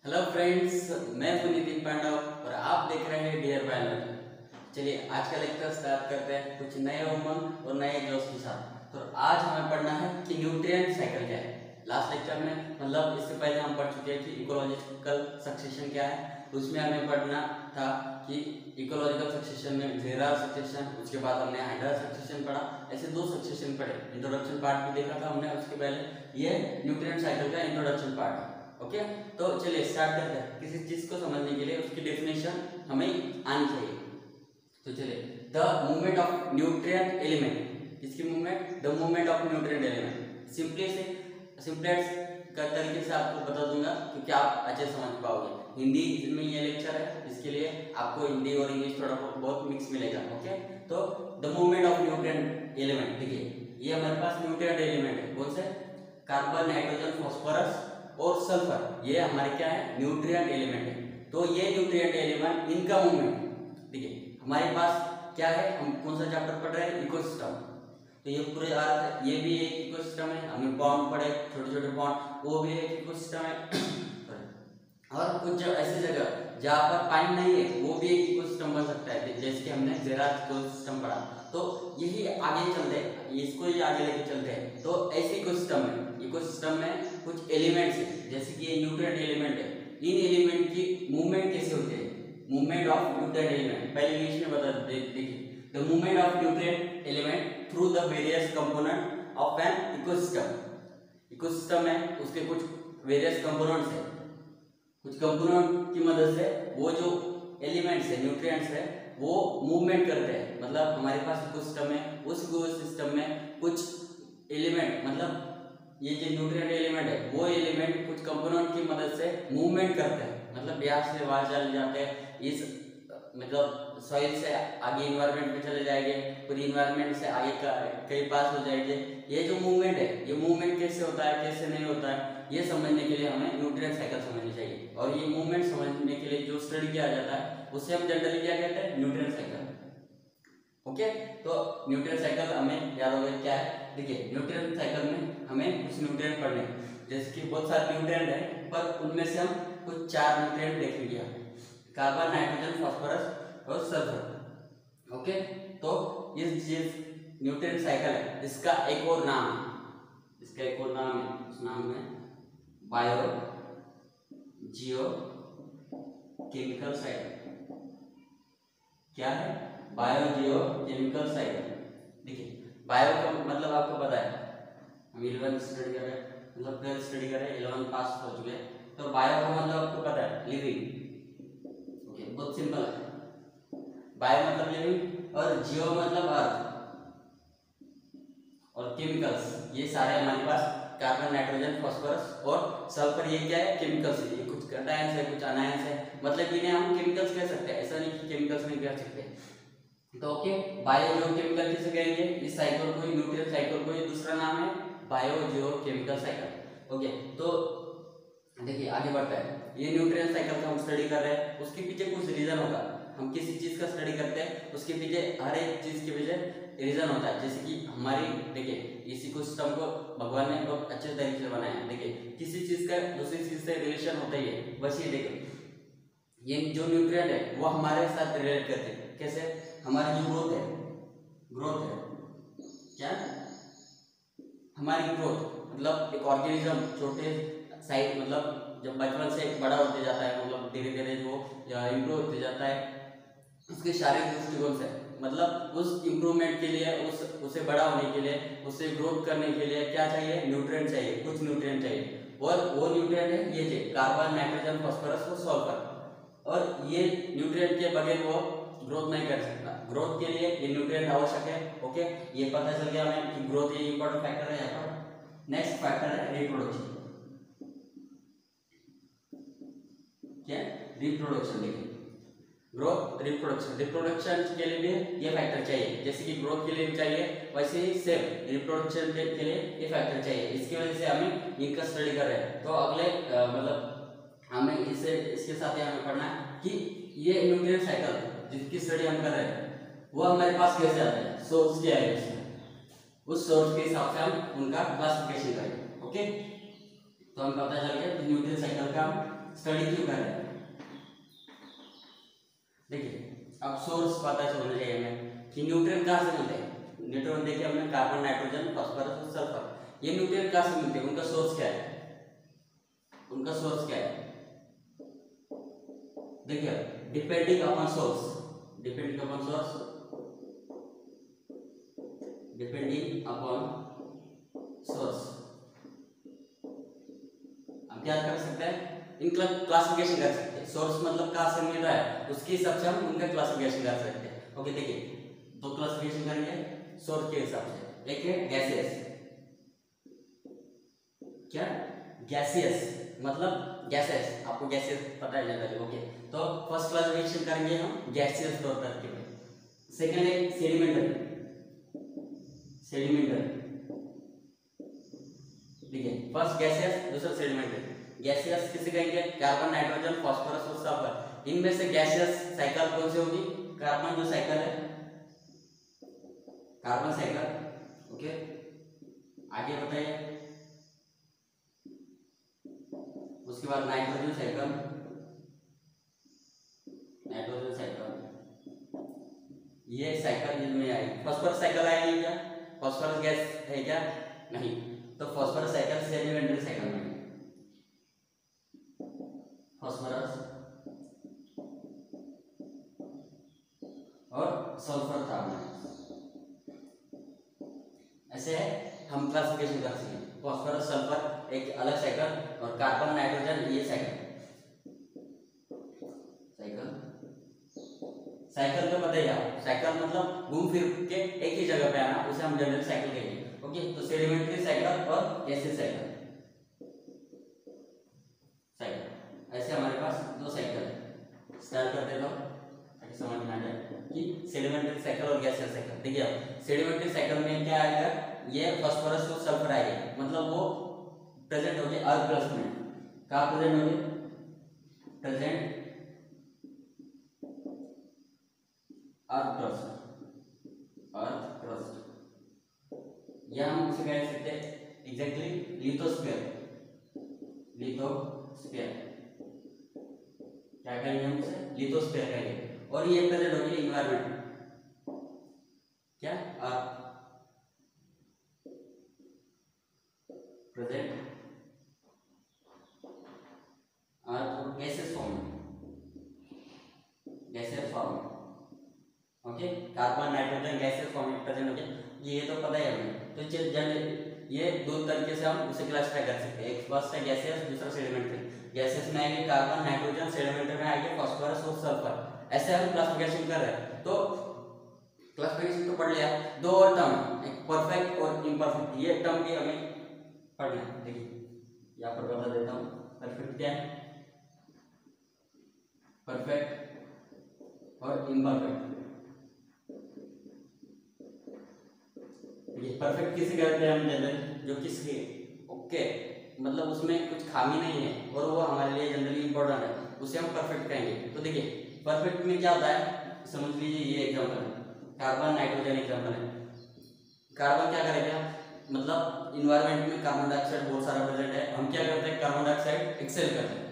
Hello friends, मैं हूं नितिन पांडव और आप देख रहे हैं डियर बायोलॉजी। चलिए आज का लेक्चर स्टार्ट करते हैं कुछ नए उमंग और नए जोश के साथ। तो आज हमें पढ़ना है कि न्यूट्रिएंट साइकिल क्या है। लास्ट लेक्चर में मतलब इससे पहले हम पढ़ चुके हैं कि इकोलॉजिकल सक्सेशन क्या है। उसमें हमें पढ़ना था कि इकोलॉजिकल सक्सेशन में जेरार सक्सेशन, उसके बाद हमने हाइड्रा सक्सेशन पढ़ा। ऐसे दो सक्सेशन पढ़े। इंट्रोडक्शन पार्ट भी देखा था हमने उसके पहले। ये न्यूट्रिएंट साइकिल का इंट्रोडक्शन पार्ट है। ओके, तो चलिए स्टार्ट करते हैं। किसी चीज को समझने के लिए उसकी डेफिनेशन हमें आनी चाहिए। तो चलिए, the movement of nutrient element, किसकी movement? The movement of nutrient element. Simplest का तरीके से आपको बता दूंगा क्योंकि आप अच्छे समझ पाओगे। हिंदी में ये लेक्चर है, इसके लिए आपको हिंदी और इंग्लिश थोड़ा बहुत मिक्स मिलेगा। ओके, तो the movement of nutrient element, देखिए ये हमारे पास न्यूट्रिएंट एलिमेंट है। कौन से? कार्बन, नाइट्रोजन, फास्फोरस और सल्फर, ये हमारे क्या है? न्यूट्रिएंट एलिमेंट है। तो ये न्यूट्रिएंट एलिमेंट, इनका मूवमेंट, देखिए हमारे पास क्या है? हम कौन सा चैप्टर पढ़ रहे हैं? इकोसिस्टम। तो ये पूरे अर्थ, ये भी एक इकोसिस्टम है। हमने बॉन्ड पढ़े, छोटे छोटे बॉन्ड, वो भी एक इकोसिस्टम है। और कुछ ऐसी जगह जहाँ पर पानी नहीं है वो भी एक इकोसिस्टम बन सकता है, जैसे कि हमने जेरार इकोसिस्टम पढ़ा। तो यही आगे चलते हैं, इसको ही आगे लेके चलते हैं। तो ऐसे इकोसिस्टम में कुछ एलिमेंट्स है, जैसे कि ये न्यूट्रिएंट एलिमेंट है। इन एलिमेंट की मूवमेंट कैसे होती है? मूवमेंट ऑफ न्यूट्रिएंट एलिमेंट पहले इंग्लिश में बता देखिए, the movement of nutrient element through the various component of an ecosystem में उसके कुछ वेरियस कंपोनेंट्स है। कुछ कंपोनेंट की मदद से वो जो एलिमेंट्स है, न्यूट्रिएंट्स है, वो मूवमेंट करते हैं। मतलब हमारे पास इकोसिस्टम है, उस इकोसिस्टम में कुछ एलिमेंट, मतलब ये जो न्यूट्रिएंट एलिमेंट है वो एलिमेंट कुछ कंपोनेंट की मदद से मूवमेंट करते हैं। मतलब यहाँ से वहां चले जाते हैं, इस मतलब सॉइल से आगे इन्वायरमेंट में चले जाएंगे, फिर इन्वायरमेंट से आगे कहीं पास हो जाएंगे। ये जो मूवमेंट है, ये मूवमेंट कैसे होता है, कैसे नहीं होता है, ये समझने के लिए हमें न्यूट्रिएंट साइकिल समझनी चाहिए। और ये मूवमेंट समझने के लिए जो स्टडी किया जाता है उसे हम जनरली क्या कहते हैं? Nutrient cycle. ओके, तो न्यूट्रिएंट साइकिल हमें याद होगा क्या है। देखिए न्यूट्रिएंट साइकिल में हमें कुछ न्यूट्रिएंट पढ़ने हैं, जैसे कि बहुत सारे न्यूट्रिएंट हैं, पर उनमें से हम कुछ 4 न्यूट्रिएंट देखेंगे। कार्बन, नाइट्रोजन, फास्फोरस और सल्फर। ओके, तो ये न्यूट्रिएंट साइकिल है, इसका एक और नाम है, उस नाम में बायो जियो केमिकल साइकिल। क्या है? बायो जियो केमिकल साइकिल। देखिए बायो का मतलब आपको पता है, हम 11 स्टडी कर रहे हैं, मतलब 12 स्टडी कर रहे हैं, 11 पास हो चुके हैं। तो बायो का मतलब आपको पता है लिविंग। ओके, बहुत सिंपल है। बायो मतलब लिविंग और जियो मतलब अर्थ और केमिकल्स, ये सारे हमारे पास कार्बन, नाइट्रोजन, फास्फोरस और सल्फर, ये क्या है? केमिकल्स है। ये कुछ कैटायंस है, कुछ अनायंस है, मतलब इन्हें हम केमिकल्स कह सकते हैं, ऐसा नहीं कि केमिकल्स नहीं कह सकते। तो ओके, बायो जियो केमिकल किसे कहेंगे? इस साइकिल को, न्यूट्रिएंट साइकिल को, ये दूसरा नाम है बायो जियो केमिकल साइकिल। ओके, तो देखिए आगे बढ़ता है। ये न्यूट्रिएंट साइकिल का हम स्टडी कर रहे हैं, उसके पीछे कुछ रीजन होगा। हम किसी चीज का स्टडी करते हैं, उसके पीछे हर एक चीज के पीछे रीजन होता है। जैसे कि हमारी, देखिए इस इकोसिस्टम को भगवान ने बहुत अच्छे तरीके से बनाया है। देखिए किसी चीज का दूसरी चीज से रिलेशन होता ही है। बस ये देखिए, ये जो न्यूट्रिएंट है वो हमारे साथ रिलेट करते हैं। कैसे? हमारी जो ग्रोथ है क्या? हमारी ग्रोथ मतलब एक ऑर्गेनिज्म छोटे साइज, मतलब जब बचपन से बड़ा होते जाता है, मतलब धीरे धीरे जो इम्प्रूव होते जाता है, उसके शारीरिक दृष्टिकोण से, मतलब उस इम्प्रूवमेंट के लिए, उसे बड़ा होने के लिए, उसे ग्रोथ करने के लिए क्या चाहिए? न्यूट्रिएंट चाहिए, कुछ न्यूट्रिएंट चाहिए। और वो न्यूट्रिएंट है ये कार्बन, नाइट्रोजन, फास्फोरस और सल्फर। और ये न्यूट्रिएंट के बगैर वो ग्रोथ नहीं कर सकता। ग्रोथ के लिए ये न्यूट्रिएंट आवश्यक है। ओके, ये पता चल गया हमें कि ग्रोथ ये इंपॉर्टेंट फैक्टर है यहाँ पर। नेक्स्ट फैक्टर है रिप्रोडक्शन। क्या? रिप्रोडक्शन। देखिए ग्रोथ, रिप्रोडक्शन के लिए भी ये फैक्टर चाहिए। जैसे कि ग्रोथ के लिए भी चाहिए, वैसे ही सेम रिप्रोडक्शन के लिए ये फैक्टर चाहिए। इसकी वजह से हमें इनका स्टडी कर रहे हैं। तो अगले मतलब हमें इसके साथ ये हमें पढ़ना है कि ये न्यूट्रिएंट साइकिल जिसकी स्टडी हम कर रहे हैं वो हमारे पास कैसे आता है, सोर्स क्या है उसमें, उस सोर्स के हिसाब से हम उनका क्लासिफिकेशन करेंगे। ओके, तो हम पता चल गया न्यूट्रिएंट साइकिल का स्टडी क्यों कर रहे हैं? देखिए अब सोर्स पता होना चाहिए हमें कि न्यूट्रिएंट कहाँ से मिलते हैं। न्यूट्रिएंट देखिए हमने कार्बन, नाइट्रोजन, फास्फोरस और सल्फर, ये न्यूट्रिएंट कहाँ से मिलते हैं, उनका सोर्स क्या है? उनका सोर्स क्या है? देखिए depending upon source, depending upon source, depending upon source हम क्या कर सकते हैं, इनका क्लासिफिकेशन कर सकते हैं। सोर्स मतलब कहाँ से मिल रहा है उसके हिसाब से हम उनका क्लासिफिकेशन कर सकते हैं। ओके देखिए दो क्लासिफिकेशन करेंगे सोर्स के हिसाब से। एक है गैसियस, क्या गैसियस मतलब गैसेस, आपको गैसेस पता है जनरली। ओके तो फर्स्ट क्लासिफिकेशन करेंगे हम गैसियस तौर तरीके में। सेकंड है सेडिमेंटरी, सेडिमेंटरी देखिए फर्स्ट गैसियस दूसरा सेडिमेंटरी। गैसियस किसे कहेंगे, कार्बन, नाइट्रोजन, फास्फोरस और सल्फर, इनमें से गैसियस साइकिल कौन सी होगी, कार्बन जो साइकिल है, कार्बन साइकिल। ओके आगे बताइए, उसके बाद नाइट्रोजन साइकिल, नाइट्रोजन साइकिल ये साइकिल में आएगी। फास्फोरस साइकिल आएगी क्या, फास्फोरस गैस है क्या, नहीं, तो फास्फोरस साइकिल सेडिमेंटरी साइकिल में, फास्फोरस और सल्फर कार्बन, ऐसे हम क्लासिफिकेशन कर सकते हैं। फास्फोरस सल्फर एक अलग साइकिल और कार्बन नाइट्रोजन ये साइकिल, साइकिल साइकिल तो पता ही है, साइकिल मतलब घूम फिर के एक ही जगह पे आना, उसे हम जनरल साइकिल कहेंगे। ओके तो सेडिमेंटरी साइकिल और गैसियस साइकिल, साइकिल ऐसे हमारे पास दो साइकिल है। स्टार्ट कर देता हूँ ताकि समझ में आ जाए कि सेडिमेंटरी साइकिल और गैसियस साइकिल। देखिए अब सेडिमेंटरी साइकिल में क्या आएगा, ये फास्फोरस और सल्फर आएगा, मतलब वो प्रेजेंट हो गए अर्थ क्रस्ट में। कहाँ प्रेजेंट हो गए, present earth crust, earth crust या हम उसे कह सकते हैं एग्जैक्टली लिथोस्फीयर, लिथोस्फीयर क्या कहेंगे हम उसे, लिथोस्फीयर कहेंगे। और ये प्रेजेंट हो गई इन्वायरमेंट, क्या earth present earth gases form, gases form. Okay carbon nitrogen gases form में प्रेजेंट हो गया, ये तो पता है हमें। तो जनरली ये दो तरीके से हम उसे क्लासिफाई कर सकते हैं, एक फर्स्ट है गैसेस, दूसरा सेडिमेंटरी। गैसेस में आएंगे कार्बन, नाइट्रोजन, सेडिमेंटरी में आएंगे फास्फोरस और सल्फर, ऐसे हम क्लासिफिकेशन कर रहे हैं। तो क्लासिफिकेशन तो पढ़ लिया, दो और टर्म, एक परफेक्ट और इम्परफेक्ट, ये टर्म भी हमें पढ़ना है। देखिए यहाँ पर बता देता हूँ, परफेक्ट क्या है, परफेक्ट और इम्परफेक्ट। परफेक्ट किसे कहते हैं हम जनरली, जो किसके ओके मतलब उसमें कुछ खामी नहीं है और वो हमारे लिए जनरली इंपॉर्टेंट है, उसे हम परफेक्ट कहेंगे। तो देखिए परफेक्ट में क्या होता है, समझ लीजिए ये एग्जांपल है, कार्बन नाइट्रोजन एग्जांपल है। कार्बन क्या करेगा, मतलब इन्वायरमेंट में कार्बन डाइऑक्साइड बहुत सारा प्रेजेंट है, हम क्या करते हैं कार्बन डाइऑक्साइड एक्सेल करते हैं,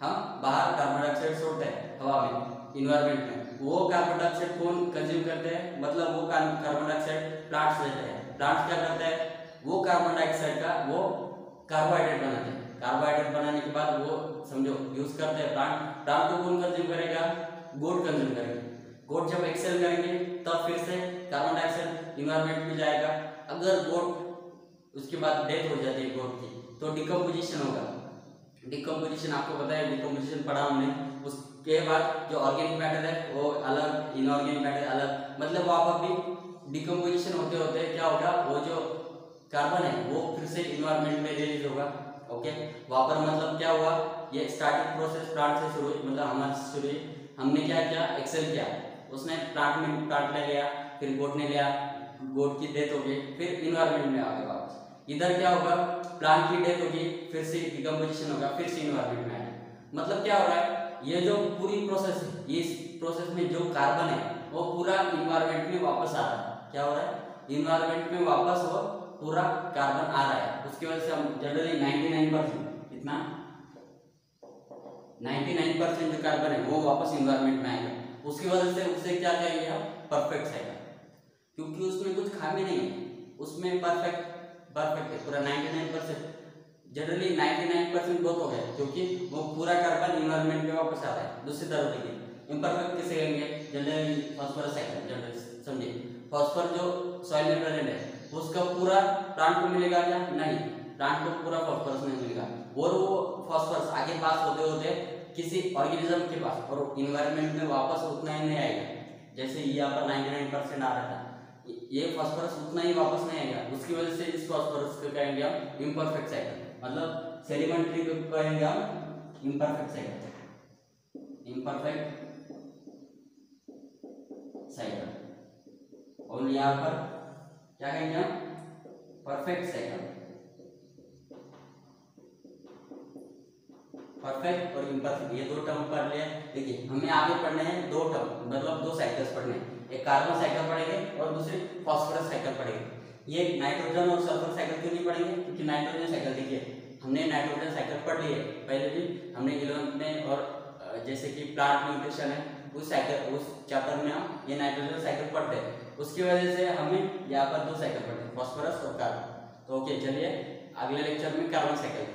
हम बाहर कार्बन डाइऑक्साइड छोड़ते हैं हवा में इन्वायरमेंट में, वो कार्बन डाइऑक्साइड कौन कंज्यूम करते हैं, मतलब वो कार्बन डाइऑक्साइड प्लांट्स लेते हैं। प्लांट्स क्या करते हैं, वो कार्बन डाइऑक्साइड का वो कार्बोहाइड्रेट बनाते हैं, कार्बोहाइड्रेट बनाने के बाद वो समझो यूज करते हैं प्लांट, प्लांट को कौन कंज्यूम करेगा, गोट कंज्यूम करेंगे। गोट जब एक्सेल करेंगे तब फिर से कार्बन डाइऑक्साइड इन्वायरमेंट में जाएगा। अगर गोट उसके बाद डेथ हो जाती है गोट की तो डिकम्पोजिशन होगा, डिकम्पोजिशन आपको पता है, डिकम्पोजिशन पढ़ा हमने। उसके बाद जो ऑर्गेनिक मैटर है वो अलग, इनऑर्गेनिक मैटर अलग, मतलब वहाँ पर भी डिकम्पोजिशन होते होते क्या होगा, वो जो कार्बन है वो फिर से इन्वायरमेंट में रिलीज होगा। ओके वहाँ पर मतलब क्या हुआ, ये स्टार्टिंग प्रोसेस प्लांट से शुरू हुई, मतलब हमारे शुरू हुई, हमने क्या किया एक्सेल किया, उसने प्लांट में प्लांट ले लिया, फिर गोट ने लिया, गोट की डेथ हो गई, फिर इन्वायरमेंट में आ गए वापस। इधर क्या होगा, प्लांट की डेथ होगी, फिर से डिकम्पोजिशन होगा, फिर से इन्वायरमेंट में आएगा। मतलब क्या हो रहा है, ये जो पूरी प्रोसेस है, ये इस प्रोसेस में जो कार्बन है वो पूरा इन्वायरमेंट में वापस आ रहा है। क्या हो रहा है, इन्वायरमेंट में वापस वो पूरा कार्बन आ रहा है। उसकी वजह से हम जनरली 99% कितना 99% जो कार्बन है वो वापस इन्वायरमेंट में आएगा, उसकी वजह से उसे क्या कहेंगे हम, परफेक्ट साइकिल, क्योंकि उसमें कुछ खामी नहीं है, उसमें परफेक्ट है पूरा 99%। जनरली 99% बहुत हो गया, क्योंकि वो पूरा कार्बन इन्वायरमेंट में वापस आता है। दूसरी तरफ देखिए इम्परफेक्ट किसे कहेंगे, जनरली फॉस्फोरस साइकिल, जनरली समझिए फॉस्फोर जो सॉइल में प्रेजेंट है उसका पूरा प्लांट को मिलेगा क्या, नहीं, प्लांट को पूरा फॉस्फोरस नहीं मिलेगा, और वो फॉस्फोरस आगे पास होते होते किसी ऑर्गेनिज्म के पास और इन्वायरमेंट में वापस उतना ही नहीं आएगा। जैसे यहाँ पर 99% आ रहा था, ये फास्फोरस उतना ही वापस नहीं आएगा, उसकी वजह से इस फास्फोरस को कहेंगे हम इम्परफेक्ट साइकिल, मतलब सेडिमेंट्री को कहेंगे हम इम्परफेक्ट साइकिल, और यहाँ पर क्या कहेंगे हम, परफेक्ट साइकिल। परफेक्ट और इम्परफेक्ट ये दो टर्म पढ़ लिया। देखिए हमें आगे पढ़ने हैं दो टर्म, मतलब दो साइकिल्स पढ़ने हैं, एक कार्बन साइकिल पढ़ेंगे और दूसरी फास्फोरस साइकिल पढ़ेंगे। ये नाइट्रोजन और सल्फर साइकिल क्यों नहीं पढ़ेंगे, क्योंकि नाइट्रोजन साइकिल देखिए हमने नाइट्रोजन साइकिल पढ़ ली है पहले भी, हमने 11th में, और जैसे कि प्लांट न्यूट्रिशन है उस साइकिल उस चैप्टर में हम ये नाइट्रोजन साइकिल पढ़ते हैं, उसकी वजह से हमें यहाँ पर दो साइकिल पढ़ते हैं, फास्फोरस और कार्बन। तो ओके, चलिए अगले लेक्चर में कार्बन साइकिल